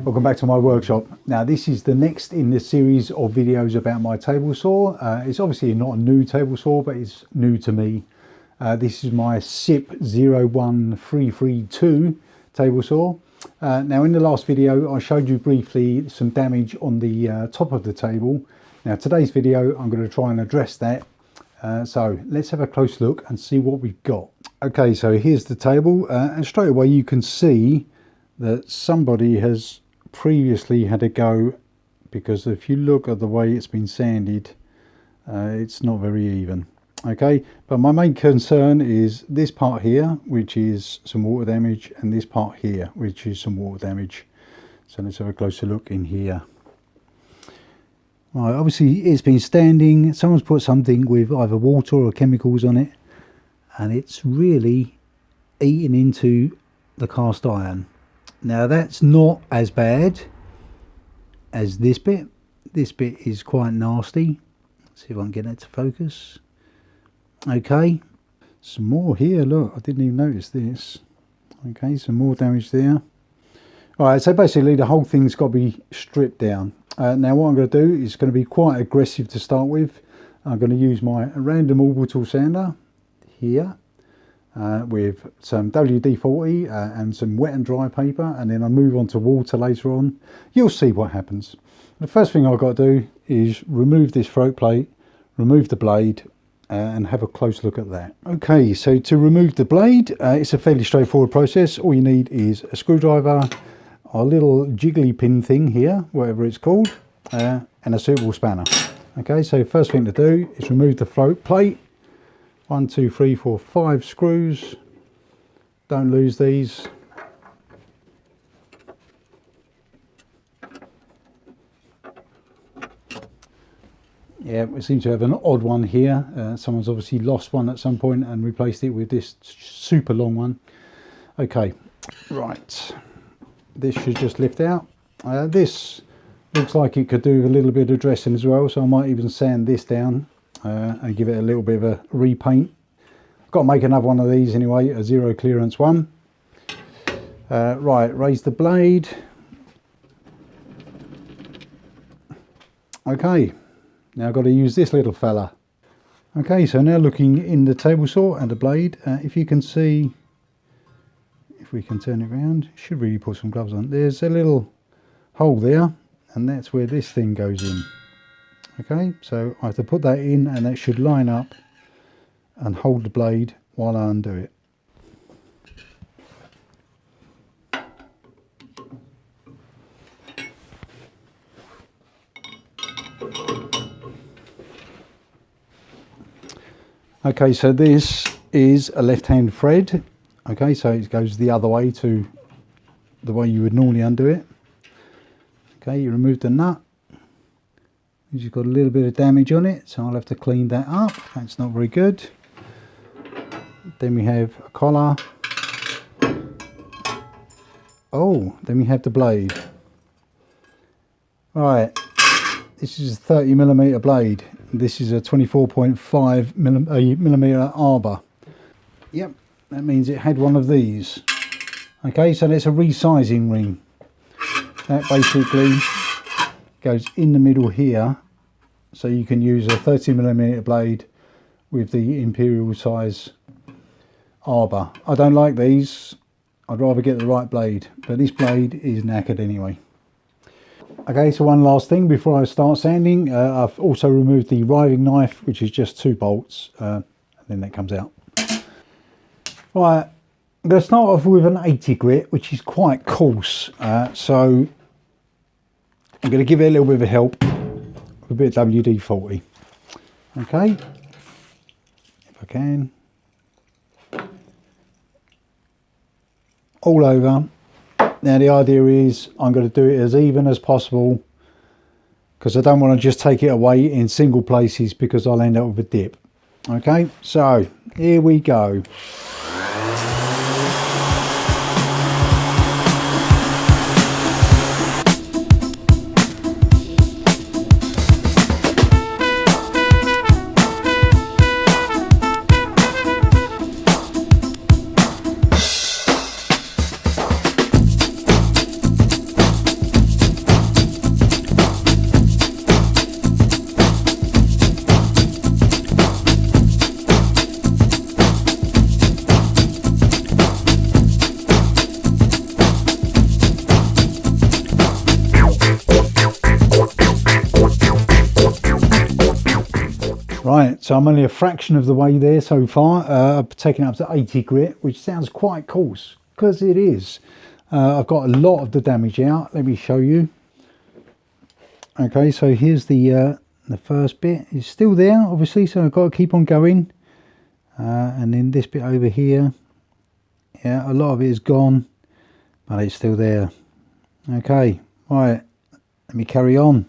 Welcome back to my workshop. Now this is the next in the series of videos about my table saw. It's obviously not a new table saw, but it's new to me. This is my SIP 01332 table saw. Now in the last video I showed you briefly some damage on the top of the table. Now today's video I'm going to try and address that. So let's have a close look and see what we've got. Okay, so here's the table and straight away you can see that somebody has previously had a go, because if you look at the way it's been sanded, it's not very even. Okay, but my main concern is this part here, which is some water damage, and this part here, which is some water damage. So let's have a closer look in here. Right, obviously it's been standing, someone's put something with either water or chemicals on it, and it's really eaten into the cast iron. Now that's not as bad as this bit. This bit is quite nasty. Let's see if I can get that to focus. Okay, some more here, look, I didn't even notice this. Okay, some more damage there. Alright, so basically the whole thing's got to be stripped down. Now what I'm going to do is going to be quite aggressive to start with. I'm going to use my random orbital sander here. With some WD-40 and some wet and dry paper, and then I move on to water later on. You'll see what happens. The first thing I've got to do is remove this throat plate, remove the blade, and have a close look at that. Okay, so to remove the blade, it's a fairly straightforward process. All you need is a screwdriver, a little jiggly pin thing here, whatever it's called, and a suitable spanner. Okay, so first thing to do is remove the throat plate. 1, 2, 3, 4, 5 screws. Don't lose these. Yeah, we seem to have an odd one here. Someone's obviously lost one at some point and replaced it with this super long one. Okay, right. This should just lift out. This looks like it could do a little bit of dressing as well, so I might even sand this down. And give it a little bit of a repaint. I've got to make another one of these anyway, a zero clearance one. Right, raise the blade. Okay, now I've got to use this little fella. Okay, so now looking in the table saw and the blade, if you can see, if we can turn it around, should really put some gloves on. There's a little hole there, and that's where this thing goes in. Okay, so I have to put that in, and that should line up and hold the blade while I undo it. Okay, so this is a left-hand thread. Okay, so it goes the other way to the way you would normally undo it. Okay, you remove the nut. You've got a little bit of damage on it, so I'll have to clean that up. That's not very good. Then we have a collar. Oh, then we have the blade. Right, this is a 30mm blade. This is a 24.5 millimeter arbor. Yep, that means it had one of these. Okay, so that's a resizing ring. That basically goes in the middle here, so you can use a 30mm blade with the imperial size arbor. I don't like these, I'd rather get the right blade, but this blade is knackered anyway. Okay, so one last thing before I start sanding, I've also removed the riving knife, which is just 2 bolts, and then that comes out. Right, I'm going to start off with an 80 grit, which is quite coarse, so I'm going to give it a little bit of help with a bit of WD-40. Okay, if I can. All over. Now the idea is I'm going to do it as even as possible, because I don't want to just take it away in single places, because I'll end up with a dip. Okay, so here we go. so I'm only a fraction of the way there so far. I've taken it up to 80 grit, which sounds quite coarse, because it is. I've got a lot of the damage out. Let me show you. Okay, so here's the first bit. It's still there, obviously, so I've got to keep on going. And then this bit over here, yeah, a lot of it is gone, but it's still there. Okay, right, let me carry on.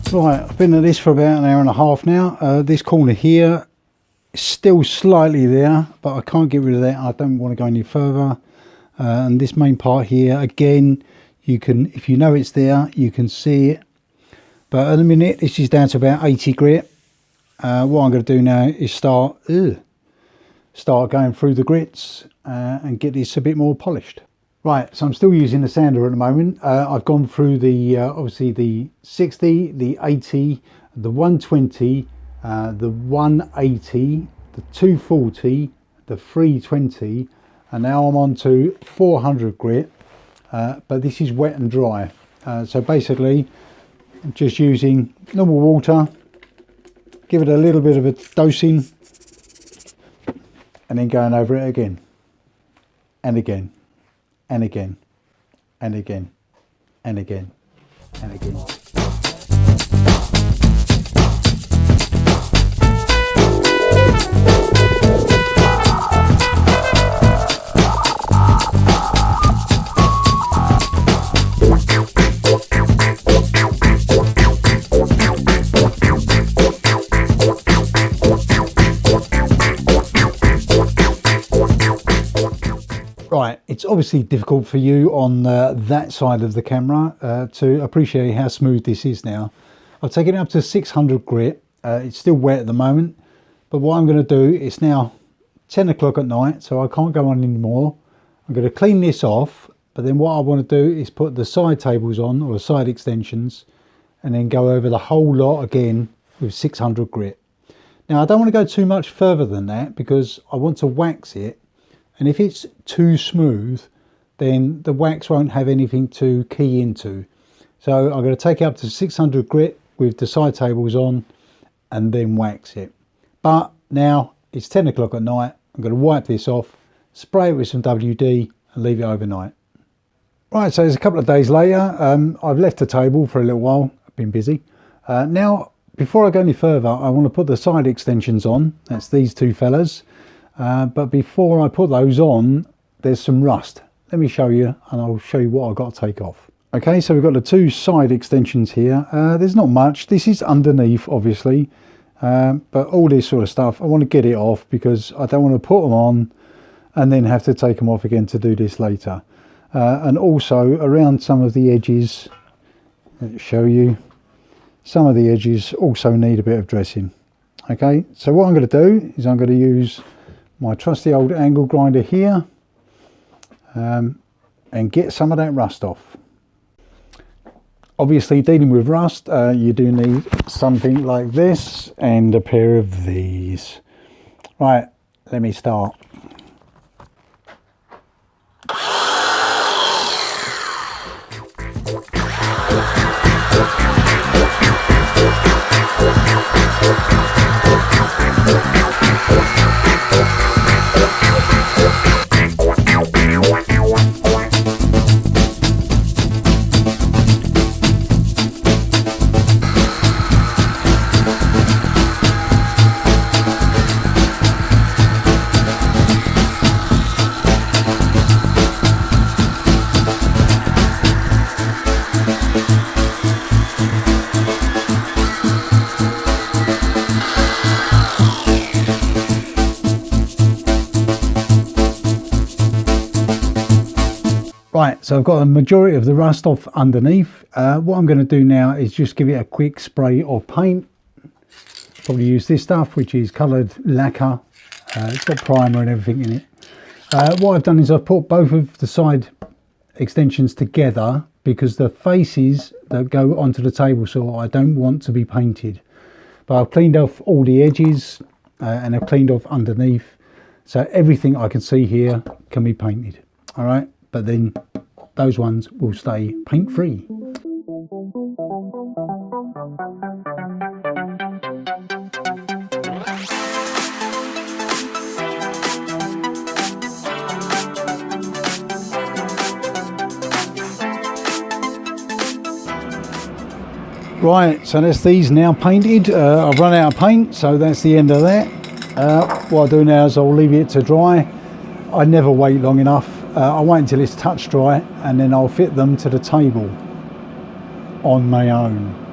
Right, I've been at this for about an hour and a half now. This corner here is still slightly there, but I can't get rid of that. I don't want to go any further. And this main part here, again, you can, if you know it's there, you can see it. But at the minute, this is down to about 80 grit. What I'm going to do now is start going through the grits and get this a bit more polished. Right, so I'm still using the sander at the moment. I've gone through the obviously the 60, the 80, the 120, the 180, the 240, the 320, and now I'm on to 400 grit. But this is wet and dry. So basically, I'm just using normal water, give it a little bit of a dosing, and then going over it again, and again. And again, and again, and again, and again. Right, it's obviously difficult for you on that side of the camera to appreciate how smooth this is now. I've taken it up to 600 grit. It's still wet at the moment, but what I'm going to do, it's now 10 o'clock at night, so I can't go on anymore. I'm going to clean this off, but then what I want to do is put the side tables on, or the side extensions, and then go over the whole lot again with 600 grit. Now I don't want to go too much further than that because I want to wax it. And if it's too smooth, then the wax won't have anything to key into. So I'm going to take it up to 600 grit with the side tables on and then wax it. But now it's 10 o'clock at night. I'm going to wipe this off, spray it with some WD and leave it overnight. Right, so it's a couple of days later. I've left the table for a little while. I've been busy. Now, before I go any further, I want to put the side extensions on. That's these two fellas. But before I put those on, there's some rust. Let me show you, and I'll show you what I've got to take off. Okay, so we've got the two side extensions here. There's not much. This is underneath, obviously, but all this sort of stuff, I want to get it off because I don't want to put them on and then have to take them off again to do this later. And also around some of the edges, let's show you, some of the edges also need a bit of dressing. Okay, so what I'm going to do is I'm going to use my trusty old angle grinder here and get some of that rust off. Obviously, dealing with rust, you do need something like this and a pair of these. Right, let me start. Right, so I've got a majority of the rust off underneath. What I'm going to do now is just give it a quick spray of paint. Probably use this stuff, which is coloured lacquer. It's got primer and everything in it. What I've done is I've put both of the side extensions together because the faces that go onto the table saw I don't want to be painted. But I've cleaned off all the edges and I've cleaned off underneath, so everything I can see here can be painted. All right, but then those ones will stay paint free. Right, so that's these now painted. I've run out of paint, so that's the end of that. What I'll do now is I'll leave it to dry. I never wait long enough. I'll wait until it's touch dry, and then I'll fit them to the table on my own.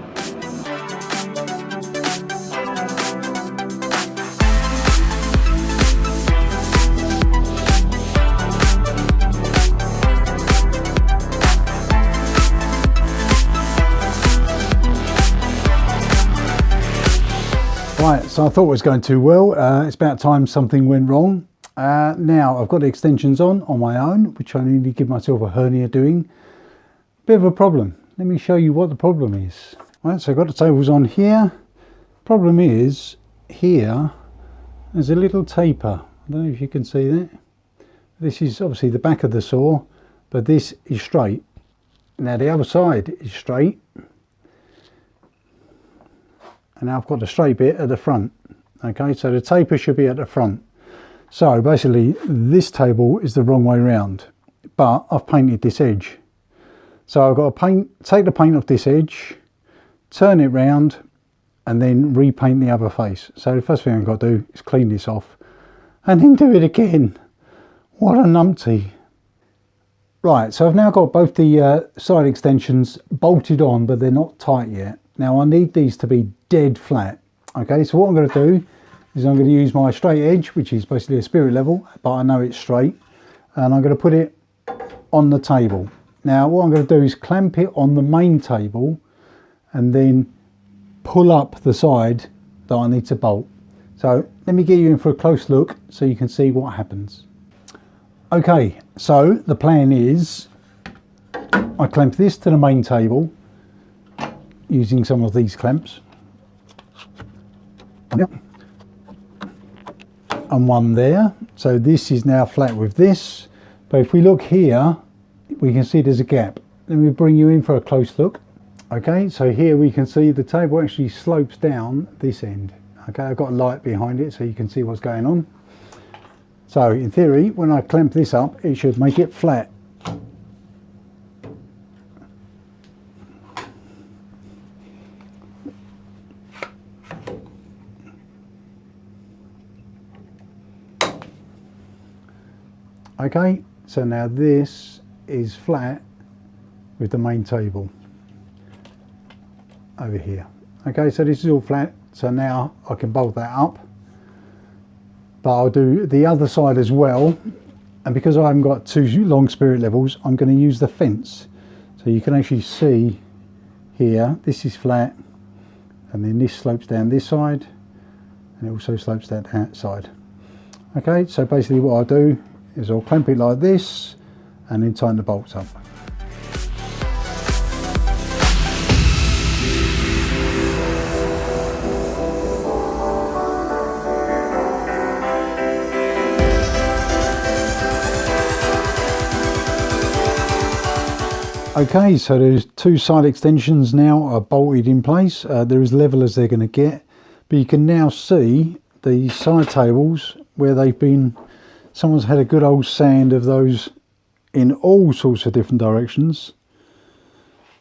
Right, so I thought it was going too well. It's about time something went wrong. Now I've got the extensions on my own, which I nearly give myself a hernia doing. Bit of a problem. Let me show you what the problem is. Right, so I've got the tables on here. Problem is, here there's a little taper. I don't know if you can see that. This is obviously the back of the saw, but this is straight. Now the other side is straight. And now I've got the straight bit at the front. Okay, so the taper should be at the front. So basically this table is the wrong way round, but I've painted this edge. So I've got to take the paint off this edge, turn it round, and then repaint the other face. So the first thing I've got to do is clean this off and then do it again. What a numpty. Right, so I've now got both the side extensions bolted on, but they're not tight yet. Now I need these to be dead flat. Okay, so what I'm going to do is I'm going to use my straight edge, which is basically a spirit level, but I know it's straight, and I'm going to put it on the table. Now what I'm going to do is clamp it on the main table and then pull up the side that I need to bolt. So let me get you in for a close look so you can see what happens. Okay, so the plan is I clamp this to the main table using some of these clamps. Yep. And one there. So this is now flat with this. But if we look here, we can see there's a gap. Let me bring you in for a close look. Okay, so here we can see the table actually slopes down this end. Okay, I've got a light behind it so you can see what's going on. So in theory, when I clamp this up, it should make it flat. Okay, so now this is flat with the main table over here. Okay, so this is all flat, so now I can bolt that up, but I'll do the other side as well. And because I haven't got two long spirit levels, I'm going to use the fence. So you can actually see here, this is flat, and then this slopes down this side, and it also slopes down that side. Okay, so basically what I'll do is I'll clamp it like this and then tighten the bolts up. Okay, so there's two side extensions now are bolted in place. They're as level as they're going to get, but you can now see the side tables where they've been, someone's had a good old sand of those in all sorts of different directions.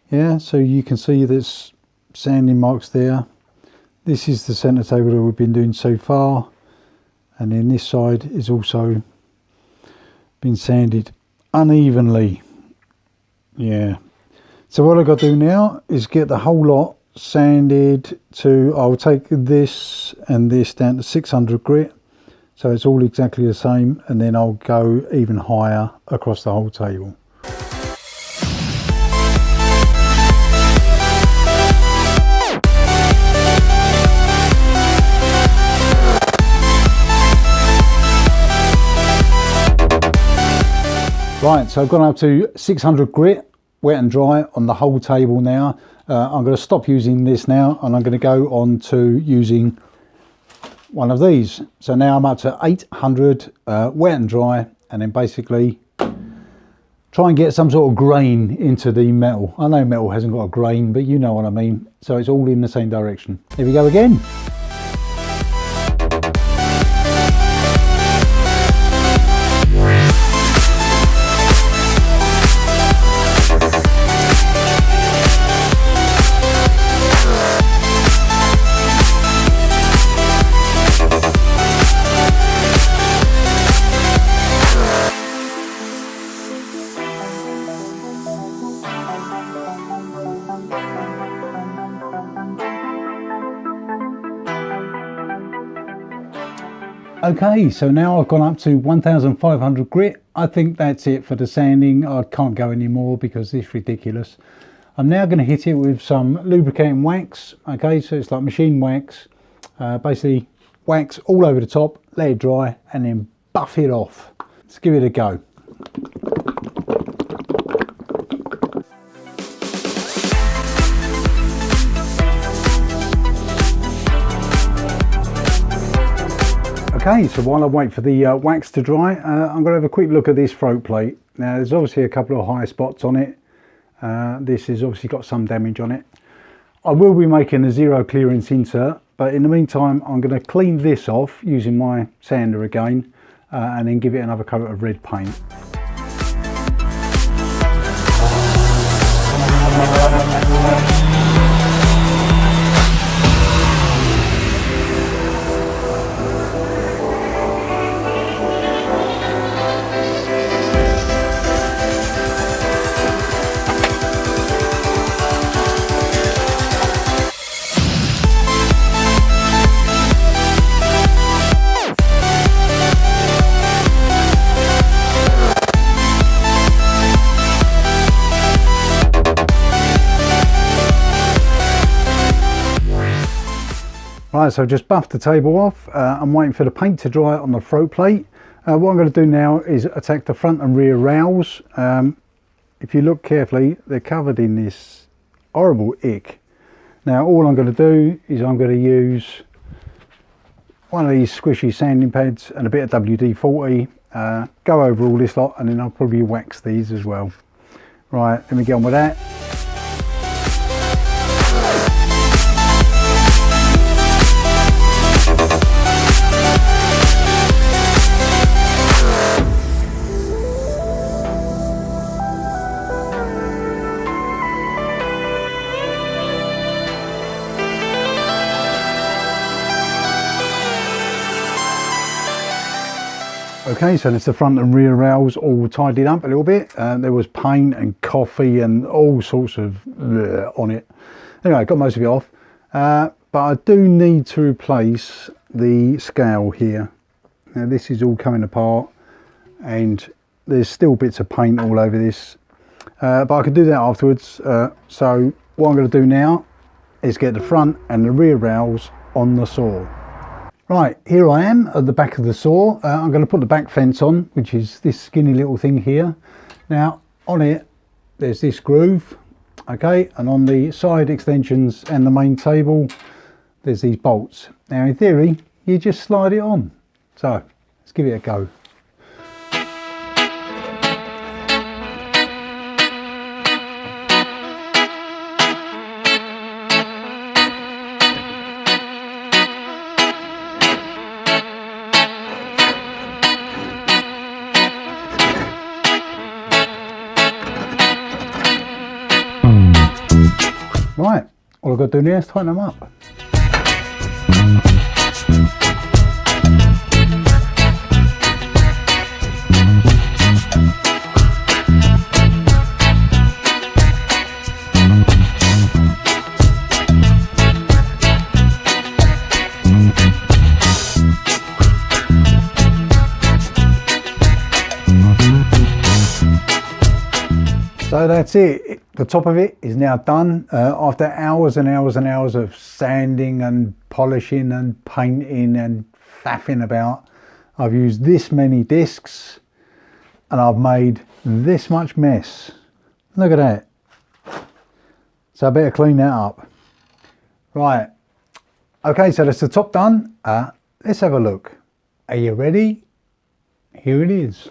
Yeah, so you can see there's sanding marks there. This is the centre table that we've been doing so far, and then this side is also been sanded unevenly. Yeah, so what I've got to do now is get the whole lot sanded to, I'll take this and this down to 600 grit, so it's all exactly the same, and then I'll go even higher across the whole table. Right, so I've gone up to 600 grit, wet and dry on the whole table now. I'm going to stop using this now, and I'm going to go on to using one of these. So now I'm up to 800 wet and dry, and then basically try and get some sort of grain into the metal. I know metal hasn't got a grain, but you know what I mean. So it's all in the same direction. Here we go again. Okay, so now I've gone up to 1,500 grit. I think that's it for the sanding. I can't go any more because it's ridiculous. I'm now going to hit it with some lubricating wax. Okay, so it's like machine wax. Basically wax all over the top, let it dry, and then buff it off. Let's give it a go. Okay, so while I wait for the wax to dry, I'm going to have a quick look at this throat plate. Now there's obviously a couple of high spots on it. This has obviously got some damage on it. I will be making a zero clearance insert, but in the meantime I'm going to clean this off using my sander again, and then give it another coat of red paint. Right, so just buffed the table off. I'm waiting for the paint to dry on the throat plate. What I'm going to do now is attack the front and rear rails. If you look carefully, they're covered in this horrible ick. Now all I'm going to do is I'm going to use one of these squishy sanding pads and a bit of WD-40, go over all this lot, and then I'll probably wax these as well. Right, let me get on with that. Okay, so there's the front and rear rails all tidied up a little bit. There was paint and coffee and all sorts of on it. Anyway, I got most of it off. But I do need to replace the scale here. Now this is all coming apart and there's still bits of paint all over this. But I can do that afterwards. So what I'm going to do now is get the front and the rear rails on the saw. Right, here I am at the back of the saw. I'm going to put the back fence on, which is this skinny little thing here. Now on it there's this groove, okay, and on the side extensions and the main table there's these bolts. Now in theory you just slide it on, so let's give it a go. Right, all I've got to do now is tighten them up. So that's it. The top of it is now done. After hours and hours and hours of sanding and polishing and painting and faffing about, I've used this many discs and I've made this much mess. Look at that. So I better clean that up. Right. Okay, so that's the top done. let's have a look. Are you ready? Here it is.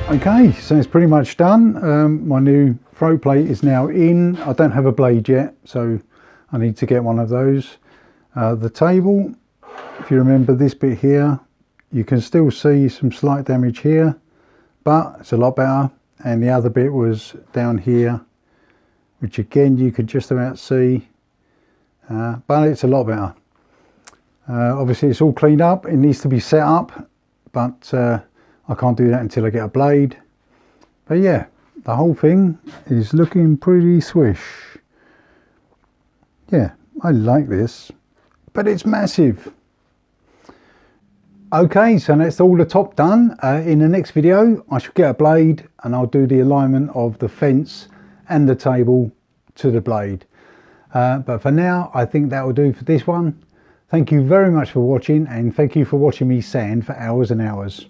Okay, so it's pretty much done. My new throat plate is now in. I don't have a blade yet, so I need to get one of those. The table, if you remember this bit here, you can still see some slight damage here, but it's a lot better. And the other bit was down here, which again you could just about see, but it's a lot better. Obviously it's all cleaned up, it needs to be set up, but I can't do that until I get a blade. But yeah, the whole thing is looking pretty swish. Yeah, I like this, but it's massive. Okay, so that's all the top done. In the next video I shall get a blade and I'll do the alignment of the fence and the table to the blade. But for now I think that will do for this one. Thank you very much for watching, and thank you for watching me sand for hours and hours.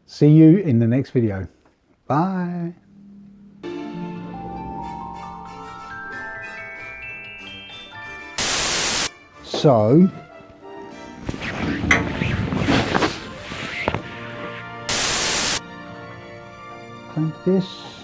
See you in the next video. Bye. So like this.